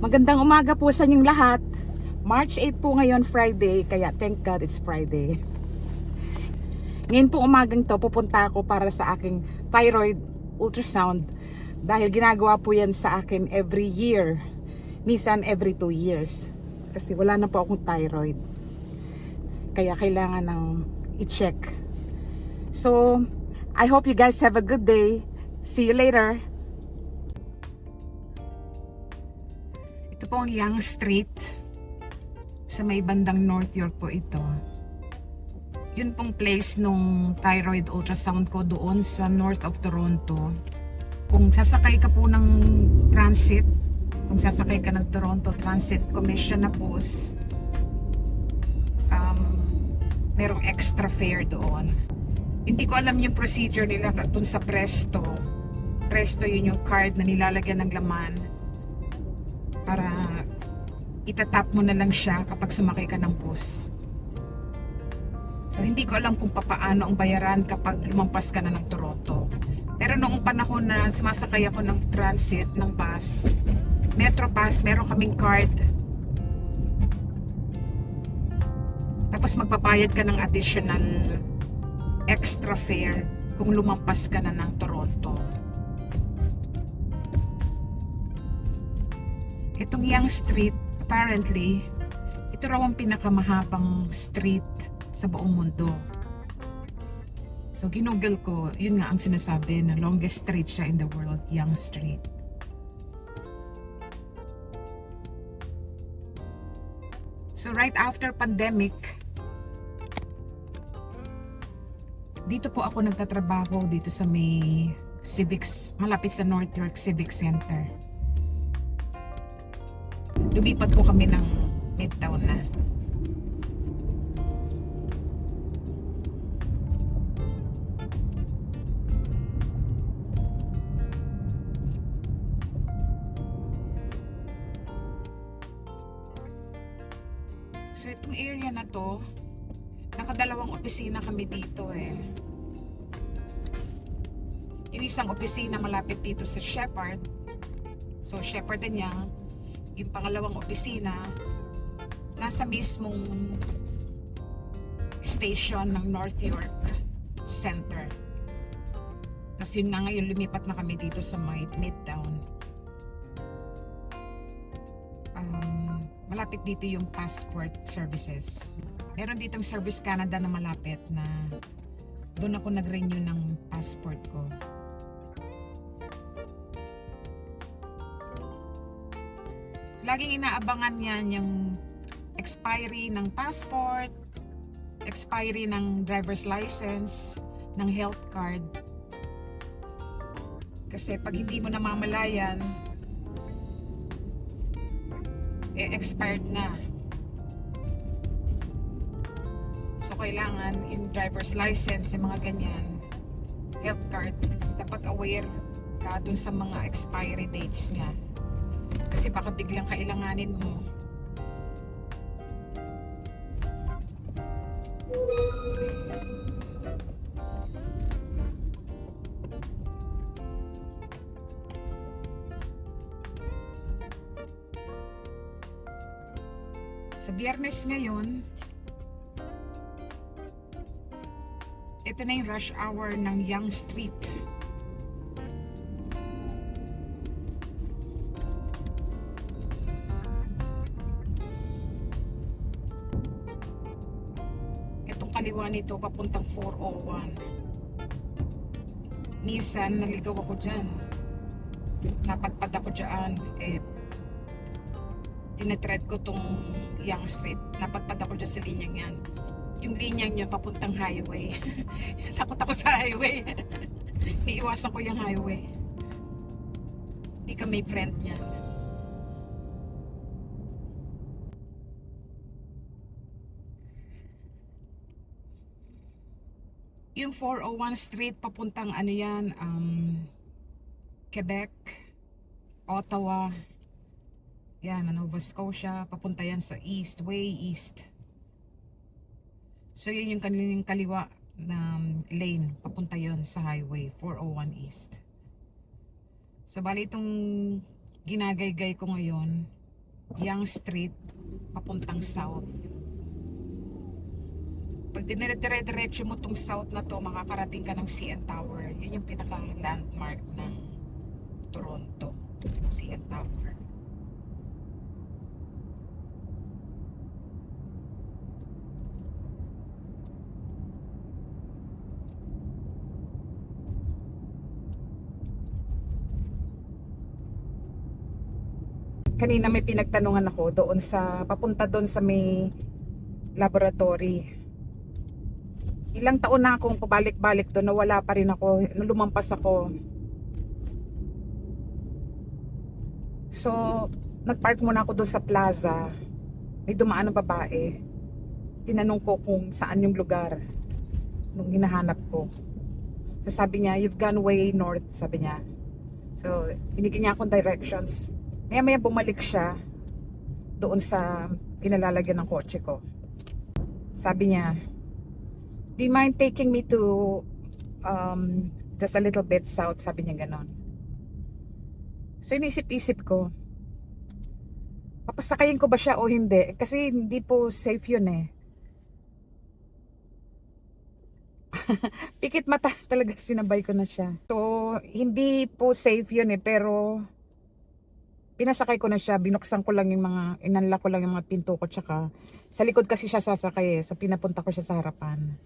Magandang umaga po sa inyong lahat. March 8 po ngayon, Friday, kaya thank God it's Friday. Ngayon po umagang to, pupunta ako para sa aking thyroid ultrasound dahil ginagawa po yan sa akin every year. Minsan every 2 years. Kasi wala na po akong thyroid. Kaya kailangan ng i-check. So, I hope you guys have a good day. See you later. Ito po ang Yonge Street. Sa may bandang North York po ito. Yun pong place nung thyroid ultrasound ko doon sa north of Toronto. Kung sasakay ka po ng transit, kung sasakay ka ng Toronto Transit Commission na bus, merong extra fare doon. Hindi ko alam yung procedure nila doon sa Presto. Presto yun yung card na nilalagyan ng laman para itatap mo na lang siya kapag sumakay ka ng bus. So hindi ko alam kung paano ang bayaran kapag lumampas ka na ng Toronto. Pero noong panahon na sumasakay ako ng transit, ng bus, Metro Pass, meron kaming card. Tapos magbabayad ka ng additional extra fare kung lumampas ka na ng Toronto. Itong Yonge Street, apparently, ito raw ang pinakamahabang street sa buong mundo. So, ginugol ko, yun nga ang sinasabi na longest street siya in the world, Yonge Street. So, right after pandemic, dito po ako nagtatrabaho dito sa may Civics, malapit sa North York Civic Center. Lumipat po kami ng Midtown na. So itong area na to, nakadalawang opisina kami dito eh. Yung isang opisina malapit dito sa Shepherd. So Shepherd din yan. Yung pangalawang opisina nasa mismong station ng North York Center. Tapos yun nga ngayon, lumipat na kami dito sa Midtown. Malapit dito yung passport services. Meron ditong Service Canada na malapit na doon ako nag-renew ng passport ko. Laging inaabangan yan yung expiry ng passport, expiry ng driver's license, ng health card. Kasi pag hindi mo namamalayan, expired na. So kailangan yung driver's license, yung mga ganyan, health card, dapat aware ka dun sa mga expiry dates niya. Kasi baka biglang kailanganin mo. Sa Biyernes ngayon, ito na yung rush hour ng Yonge Street. Itong kaliwa nito papuntang 401. Minsan naligaw ako dyan. Napadpad ako dyan. Tinetread ko tong Yonge Street. Napadpad ako dyan sa linyang yan. Yung linyang nyo papuntang highway. Takot ako sa highway. Iiwasan ko yung highway. Di ka may friend niyan. Yung 401 Street papuntang ano yan, Quebec, Ottawa, yan, Nova Scotia, papunta yan sa east, way east. So yun yung kanilang kaliwa na lane, papunta yon sa highway 401 East. So bali itong ginagaygay ko ngayon, Yonge Street, papuntang south. Pag dinire-diretso mo tong south na to, makakarating ka ng CN Tower. Yun yung pinaka-landmark ng Toronto, CN Tower. Kanina may pinagtanungan ako doon sa, papunta doon sa may laboratory. Ilang taon na akong pabalik-balik doon, nawala pa rin ako, lumampas ako. So, nagpark muna ako doon sa plaza. May dumaan ng babae. Tinanong ko kung saan yung lugar nung hinahanap ko. So sabi niya, you've gone way north, sabi niya. So, binigyan niya akong directions. Maya-maya bumalik siya doon sa kinalalagyan ng kotse ko. Sabi niya, do you mind taking me to just a little bit south? Sabi niya ganon. So inisip-isip ko, papasakayin ko ba siya o hindi? Kasi hindi po safe yun eh. Pikit mata talaga, sinabay ko na siya. So hindi po safe yun eh, pero pinasakay ko na siya, binuksan ko lang yung mga, inanla ko lang yung mga pinto ko, tsaka sa likod kasi siya sasakay eh, so pinapunta ko siya sa harapan.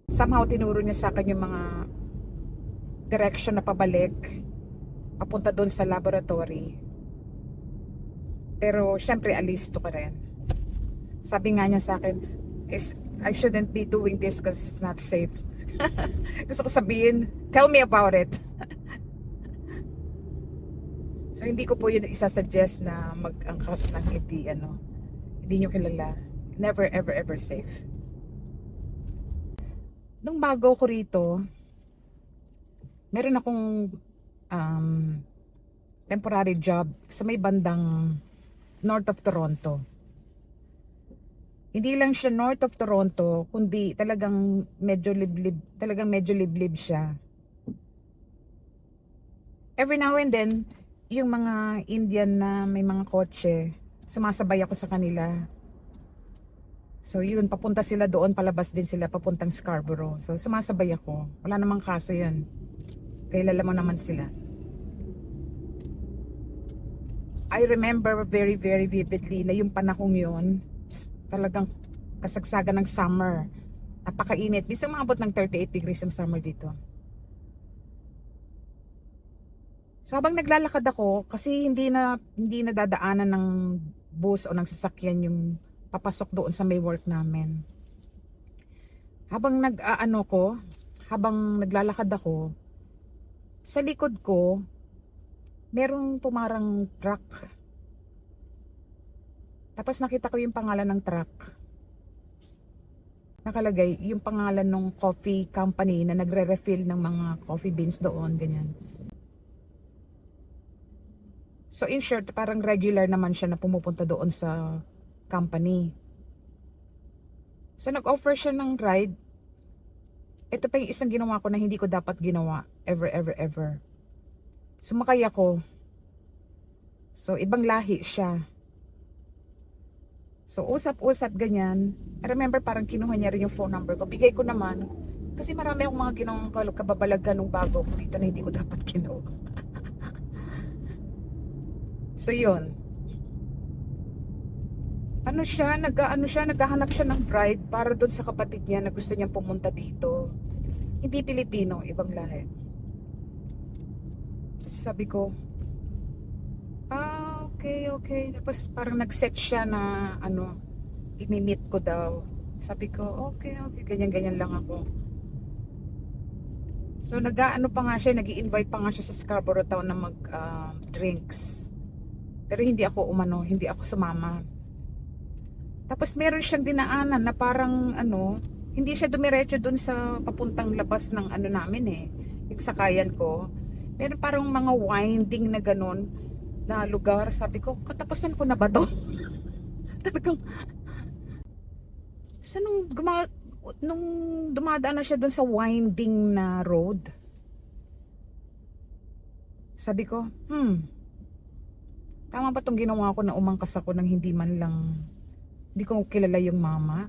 Somehow tinuro niya sa akin yung mga direction na pabalik, papunta doon sa laboratory. Pero syempre alisto ka rin. Sabi nga niya sa akin, I shouldn't be doing this because it's not safe. Gusto ko sabihin, tell me about it. So hindi ko po yun isasuggest na mag-angkas ng hindi nyo kilala. Never ever ever safe. Nung bago ko rito, meron akong temporary job sa may bandang north of Toronto. Hindi lang siya north of Toronto, kundi talagang medyo liblib siya. Every now and then, yung mga Indian na may mga kotse, sumasabay ako sa kanila. So yun, papunta sila doon, palabas din sila, papuntang Scarborough. So sumasabay ako. Wala namang kaso yun. Kilala mo naman sila. I remember very very vividly na yung panahong yun, talagang kasagsagan ng summer. Napakainit. Minsan maabot ng 38 degrees ang summer dito. So habang naglalakad ako, kasi hindi na dadaanan ng bus o ng sasakyan yung papasok doon sa may work namin. Habang habang naglalakad ako, sa likod ko, merong pumarang truck. Tapos nakita ko yung pangalan ng truck. Nakalagay yung pangalan ng coffee company na nagre-refill ng mga coffee beans doon, ganyan. So in short, parang regular naman siya na pumupunta doon sa company. So nag-offer siya ng ride. Ito pa yung isang ginawa ko na hindi ko dapat ginawa. Ever, ever, ever. Sumakay ako. So ibang lahi siya. So usap-usap ganyan. I remember parang kinuha niya rin yung phone number ko. Bigay ko naman. Kasi marami akong mga ginawang kababalagan nung bago ko dito na hindi ko dapat ginawa. So yun. Naghahanap siya ng bride para doon sa kapatid niya na gusto niyang pumunta dito. Hindi Pilipino, ibang lahi. Sabi ko, okay. Tapos parang nag-set siya na imi-meet ko daw. Sabi ko, okay, ganyan lang ako. So pa nga siya, nag-i-invite pa nga siya sa Scarborough Town na mag-drinks. Pero hindi ako sumama. Tapos meron siyang dinaanan na parang hindi siya dumiretso dun sa papuntang labas ng namin eh. Yung sakayan ko. Meron parang mga winding na ganun na lugar. Sabi ko, katapusan ko na ba to? Talagang, so nung dumadaan na siya dun sa winding na road, sabi ko, Tama ba itong ginawa ko na umangkas ako ng hindi man lang, hindi ko kilala yung mama?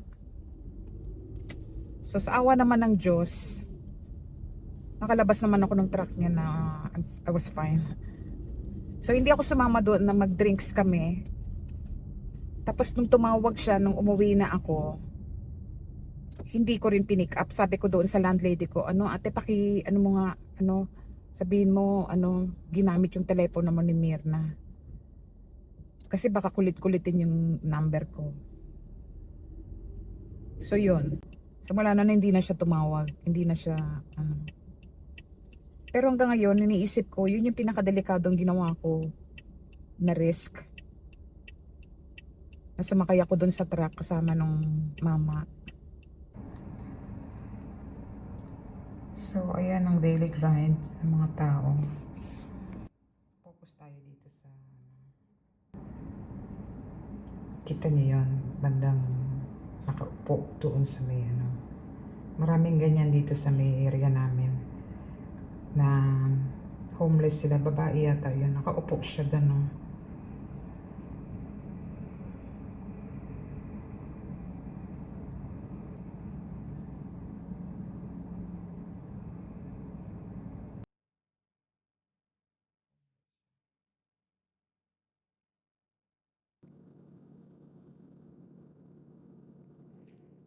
So sa awa naman ng Diyos, nakalabas naman ako ng truck niya na I was fine. So hindi ako sumama doon na mag-drinks kami. Tapos nung tumawag siya, nung umuwi na ako, hindi ko rin pinick up. Sabi ko doon sa landlady ko, ano ate ano mo nga, ano, sabihin mo, ano, ginamit yung telepono mo ni Mirna. Kasi baka kulit-kulitin yung number ko. So yun. So wala na hindi na siya tumawag. Hindi na siya, ano. Pero hanggang ngayon, iniisip ko, yun yung pinakadelikadong ginawa ko na risk. Na sumakay ako dun sa truck kasama nung mama. So, ayan ang daily grind ng mga tao. Focus tayo dito sa... Kita niyo yun, bandang nakaupo doon sa may ano. Maraming ganyan dito sa may area namin. Na homeless sila, babae yata yun. Nakaupo siya doon, no?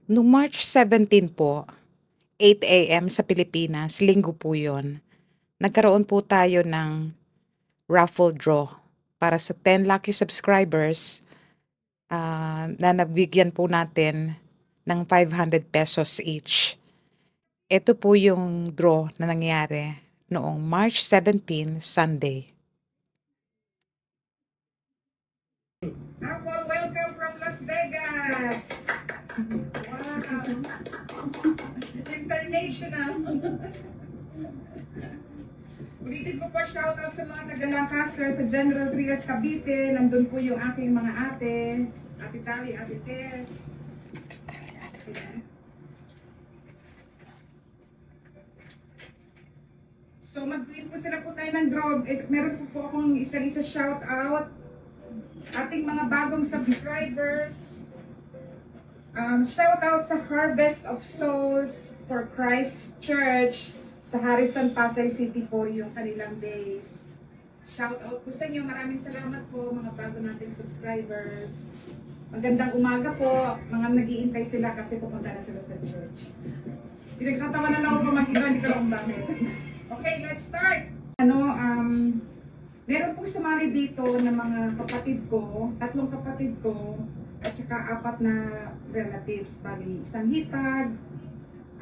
Noong March 17 po, 8 a.m. sa Pilipinas, linggo po yun, nagkaroon po tayo ng raffle draw para sa 10 lucky subscribers na nabigyan po natin ng 500 pesos each. Ito po yung draw na nangyari noong March 17, Sunday. Apple, welcome from Las Vegas! Wow! International! Ulitin ko po shoutout sa mga taga-Lancaster, sa General Trias, Cavite. Nandun po yung aking mga ate. Ate Tali, Ate Tess. So mag-tweet po sila po tayo ng draw. Meron po akong isa-isa shoutout. Ating mga bagong subscribers. Shoutout sa Harvest of Souls for Christ Church. Sa Harrison, Pasay City po yung kanilang base. Shout out po sa inyo. Maraming salamat po mga bago nating subscribers. Magandang umaga po. Mga nag-iintay sila kasi pupunta na sila sa church. Pinagtatawa na lang ako pamagkita, hindi ko lang bakit. Okay, let's start. Meron po sumali dito ng mga kapatid ko, 3 kapatid ko, at saka 4 na relatives. Bali, isang hitag,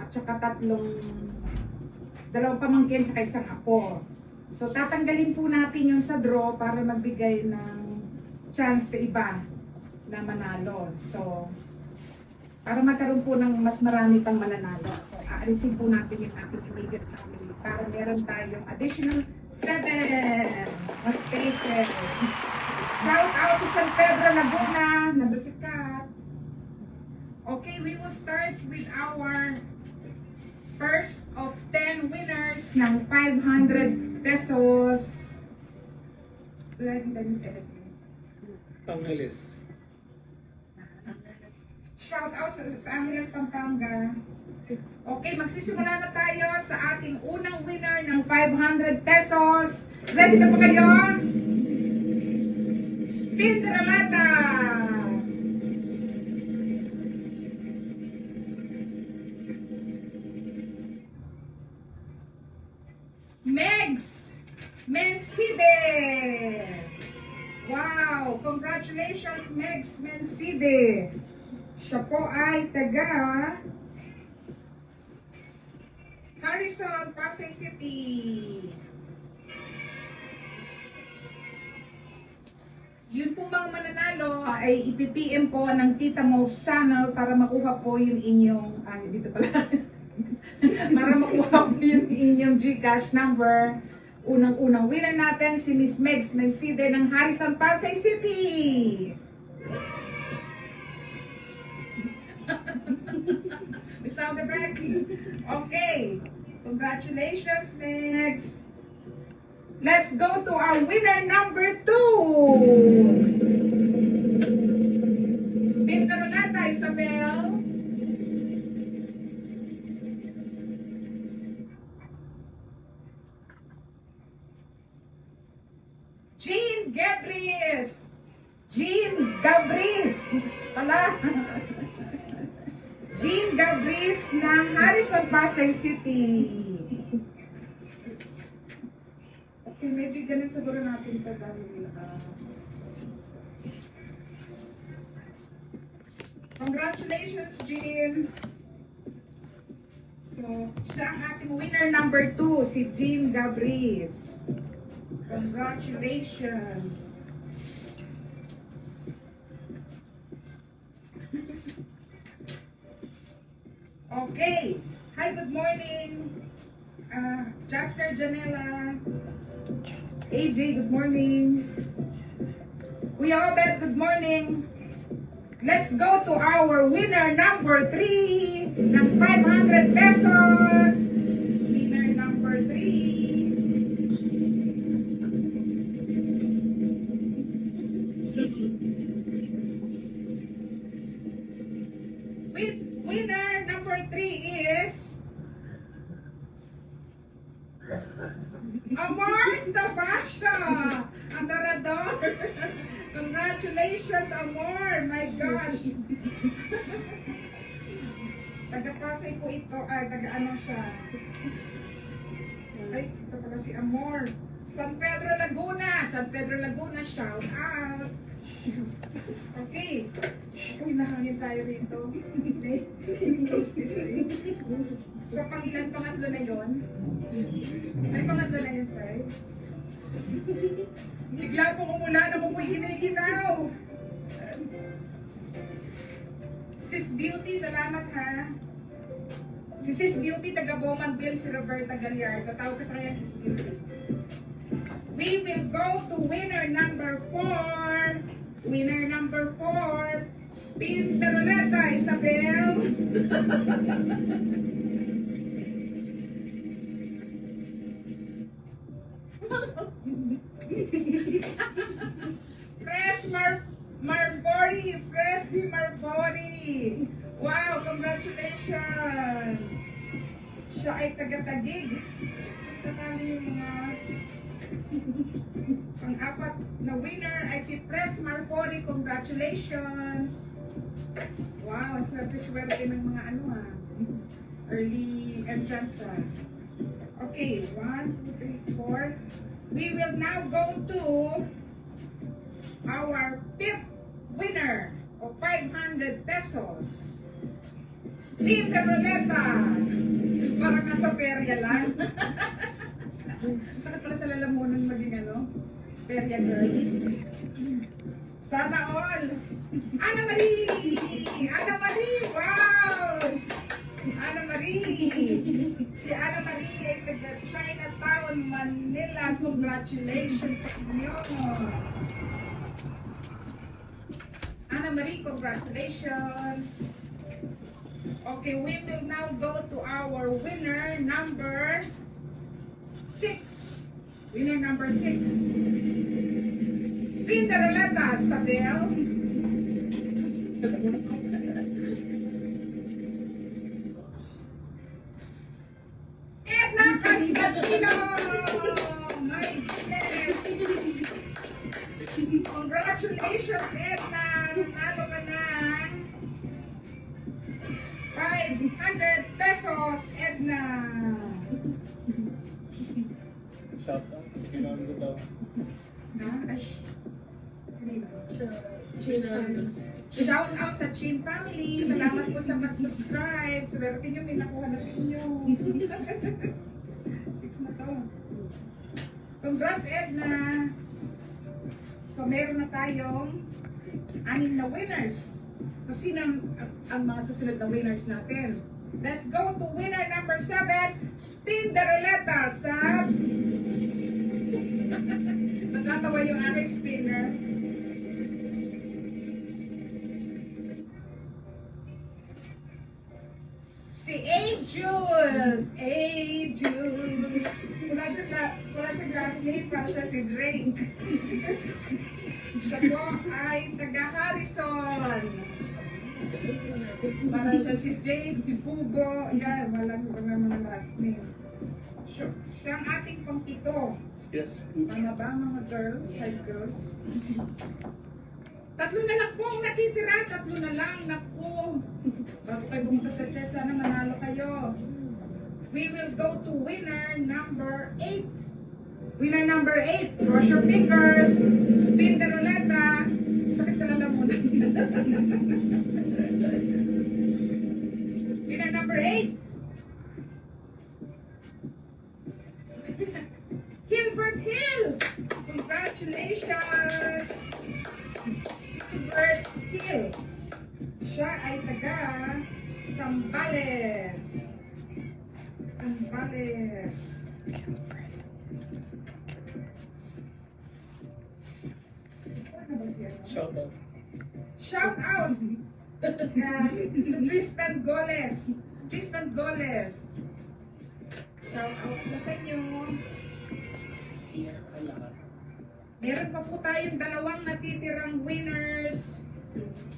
at saka 2 pamangkin, at isang apo. So, tatanggalin po natin yung sa draw para magbigay ng chance sa iba na manalo. So, para magkaroon po ng mas marami pang mananalo. So, aalisin po natin yung ating immediate family para meron tayong additional 7 na spaces. Shout out sa San Pedro, Laguna, Nabasikat. Okay, we will start with our first of 10 winners ng 500 pesos. Angeles. Shout out sa Angeles, Pampanga. Okay, magsisimula na tayo sa ating unang winner ng 500 pesos. Ready na po kayo? Spin the ramata! Megs Mencide! Wow! Congratulations, Megs Mencide! Siya po ay taga Harrison, Pasay City. Yun po mga mananalo ay ipipm po ng Tita Mo's channel para makuha po yung inyong, dito pala, para makuha po yung inyong GCash number. Unang-unang winner natin si Miss Megs Mencide ng Harrison, Pasay City. We sound effect. Okay. Congratulations, Megs. Let's go to our winner number 2. Isabel. Jean Gabris. Jean Gabris. Pala. Jean Gabris ng Harrison, Pasay City. Okay, medyo ganun siguro natin ito dahil congratulations, Jean. So, siya ang ating winner number 2, si Jean Gabris. Congratulations. Okay. Hi, good morning. Juster Janela. AJ, good morning. Kuya Obed, good morning. Let's go to our winner number 3 ng 500 pesos. Winner number 3. Winner number 3 is Amor Tabasha, ang Dorador. Congratulations, Amor. My gosh. Taga-Pasay po ito. Ay, taga-ano siya. Ay, ito pala si Amor. San Pedro Laguna. San Pedro Laguna, shout out. Okay. Uy, nahangin tayo rito. So, pangatlo na yon? Say, pangatlo na yun, Say. Bigla pong umulan na po hinay-ginaw. Sis Beauty, salamat ha. Si Sis Beauty, taga Bowmanville, si Roberta Gallardo. Tawag ko sa kanya, Sis Beauty. We will go to winner number 4. Winner number 4. Spin the ruleta, Isabel. Marbury, Pressy Marbury. Wow, congratulations. Siya ay taga-Tagig. Ito kami yung mga pang-apat na winner ay si Press Marbury. Congratulations. Wow, swerte-swerte ng mga ano ha. Early entrance ha. Okay, 1, 2, 3, 4. We will now go to our 5th winner of 500 pesos. Spin the ruleta. Parang nasa perya lang. Sakit pala sa lalamunan maging ano, perya girl. Sana all. Ana Marie! Ana Marie! Wow! Ana Marie! Si Ana Marie ay taga Chinatown, Manila. Congratulations sa inyo! Ana Marie, congratulations! Okay, we will now go to our winner number 6. Winner number 6. Spin the ruleta, Sabel. Edna Constantino! My goodness! Congratulations, Edna! Nanalo ka ng 500 pesos, Edna! Shout out. Kinano daw. Shout out sa Chin family. Salamat po sa mag-subscribe. Swerte nyo, may nakuha na sa inyo. 6 na to. Congrats, Edna! So, meron na tayong 6 na winners. So, sino ang mga susunod na winners natin? Let's go to winner number 7. Spin the ruleta sa... Natatawa yung aking spinner. Si A-Juice! A-Juice! Wala siya last name, para siya si Drake. Siya po ay taga Harrison. Para siya si Jade, si Pugo, yan, walang mga last name. Siya ang ating pang-pito. Yes. Tama ba mga girls? Hi girls. Tatlo na lang po ang natitira. Tatlo na lang. Naku. Bago kayo bumunta sa church, sana manalo kayo. We will go to winner number 8. Winner number 8. Cross your fingers. Spin the roulette. Sakit sa lalamunan. Winner number 8. Gilbert Hill! Congratulations! Gilbert Hill. Siya ay taga Zambales. Zambales. Shout out. Shout out to Tristan Goles. Tristan Goles. Shout out po sa inyo. Meron pa po tayong dalawang natitirang winners.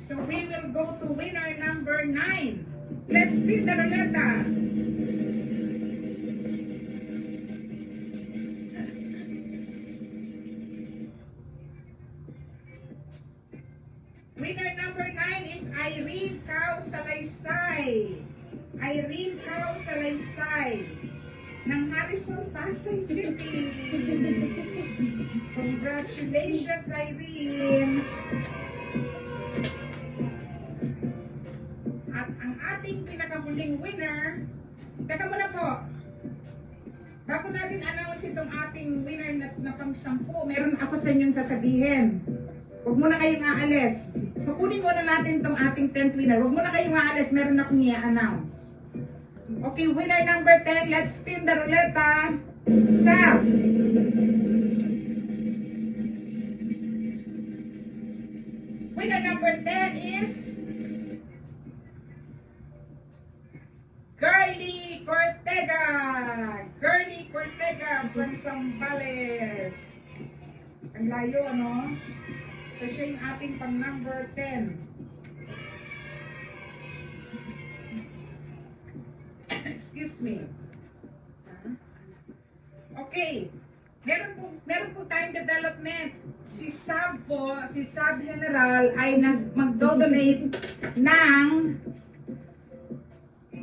So we will go to winner number 9. Let's spin the roulette. Winner number 9 is Irene Cao Salaysay. Irene Cao Salaysay ng Harrison, Pasay City. Congratulations, Irene! At ang ating pinakahuling winner, teka muna po, bago natin announce itong ating winner na pang-10, meron ako sa inyong sasabihin. Huwag muna kayong aalis. So kunin muna natin itong ating 10th winner. Huwag muna kayong aalis, meron akong i-announce. Okay, winner number 10, let's spin the roulette. Sam. Winner number 10 is Girly Cortega. Girly Cortega from Zambales. Ang layo, ano? So siya yung ating pang number 10. Excuse me. Okay. Meron po tayong development. Si Sab General ay magdo-donate ng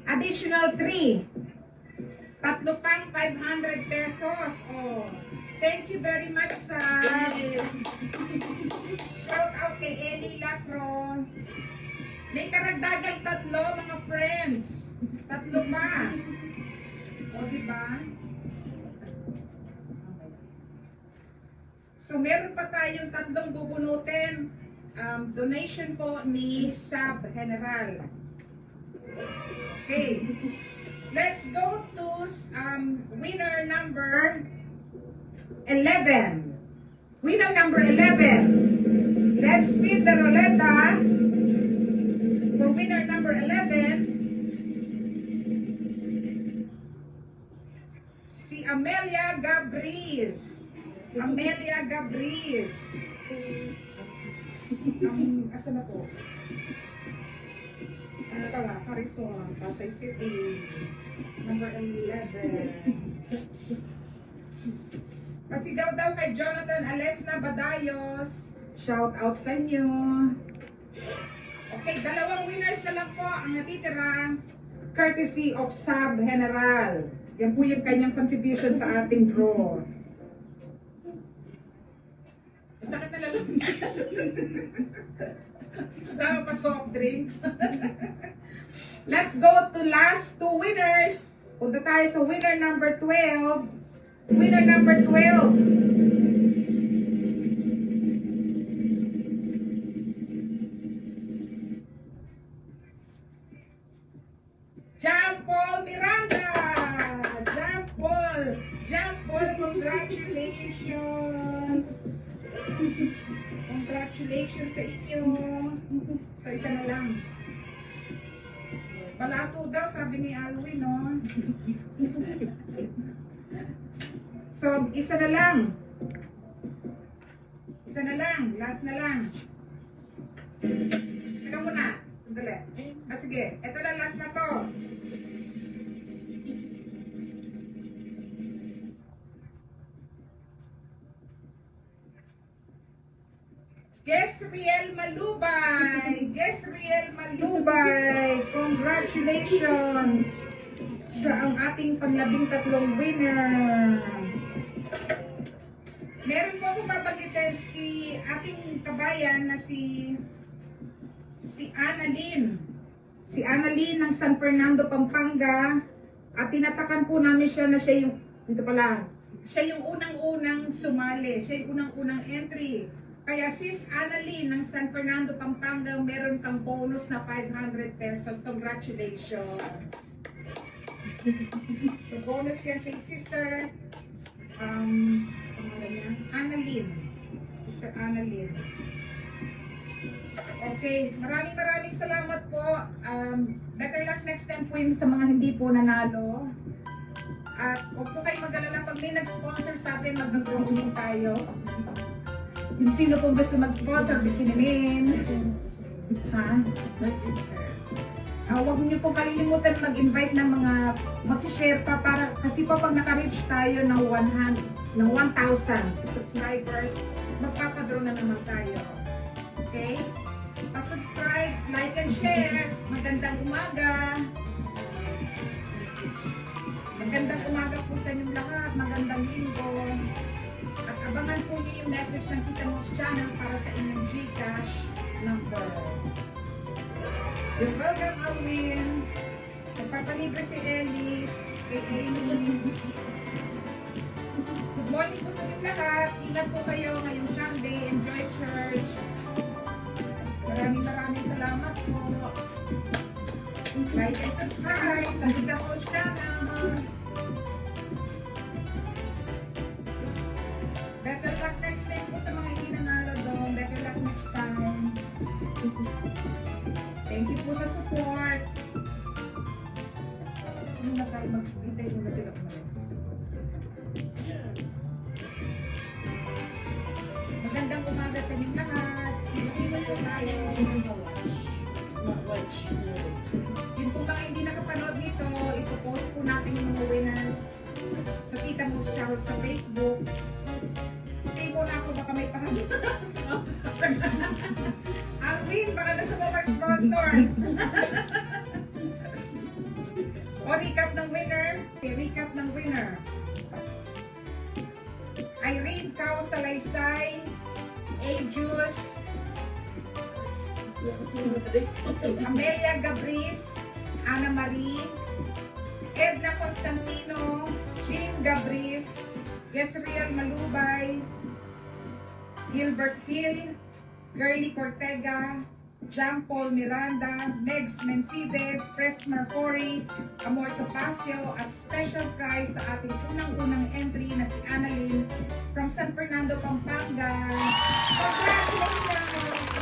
additional 3. Tatlo pang 500 pesos. Oh. Thank you very much, Sab. Shout out kay Ellie Lacron. May karagdagang 3, mga friends. 3 pa. O, diba? So, meron pa tayong 3 bubunutin. Donation po ni Sab General. Okay. Let's go to winner number 11. Winner number 11. Let's spin the roulette. For winner number 11, si Amelia Gabriz. Amelia Gabriz. Asa na po? Ano pala? Harrison, Pasay City. Number 11. Pasigaw daw kay Jonathan Alesna Badayos. Shout out sa inyo. Okay, 2 winners na lang po ang natitira. Courtesy of Sab General. Yan po yung kanyang contribution sa ating draw. Sakit na lalong. Dami pa soft drinks. Let's go to last 2 winners. Punta tayo sa winner number 12. Winner number 12. John Paul Miranda! John Paul! John Paul, congratulations! Congratulations sa inyo! So, isa na lang. Balato daw, sabi ni Alwin, no? So, isa na lang. Isa na lang. Last na lang. Teka muna. Sandali. Sige, ito na last na to. Gesriel Malubay! Gesriel Malubay! Congratulations! Siya ang ating panglabing-tatlong winner. Meron po akong babanggitin si ating kabayan na si Annalyn. Si Annalyn ng San Fernando, Pampanga. At tinatakan po namin siya na siya yung, siya yung unang-unang sumali. Siya yung unang-unang entry. Kaya sis Annalyn ng San Fernando, Pampanga, meron kang bonus na 500 pesos. Congratulations! So bonus yan kay sister Annalyn. Sister Annalyn. Okay, maraming salamat po. Better luck next time po yun sa mga hindi po nanalo. At huwag po kayo mag-alala pag may nag-sponsor sa atin, mag-drawing tayo. Yung sino pong gusto mag-sponsor, bikinimin. Ha? Huwag niyo po kalilimutan mag-invite ng mga mag-share pa para kasi po pag naka-reach tayo ng 1,000 subscribers, magpapadraw na naman tayo. Okay? Pa-subscribe, like and share. Magandang umaga. Magandang umaga po sa inyong lahat. Magandang linggo. At abangan po niyo yung message ng Tita Mo's channel para sa inyong GCash number. You're welcome, Alwin. Nagpapalibre si Ellie. Kay Amy. Good morning po sa inyong lahat. Ingat po kayo ngayong Sunday. Enjoy church. Maraming salamat po. Like and subscribe sa Tita Mo's channel. Better luck next time po sa mga hindi nanalo doon. Better luck next time. Thank you po sa support. Yung nasa mag-hintay mo na sila umalis. Magandang umaga sa inyong lahat. Iwan po tayo. Yun po mga hindi nakapanood nito, ipopost po natin yung mga winners sa Tita Mo's channel sa Facebook. Stay muna ako, baka may sponsor. Alwin, baka nasa mo mag-sponsor. O, recap ng winner. Recap ng winner. Irene Cao Salaysay, Ajus, Amelia Gabris, Ana Marie, Edna Constantino, Jean Gabris, Gesriel Malubay, Gilbert Hill, Girly Cortega, Jean Paul Miranda, Megs Mencide, Fresmar Cory, Amor Topacio, at special prize sa ating unang-unang entry na si Annalyn from San Fernando, Pampanga. Congratulations!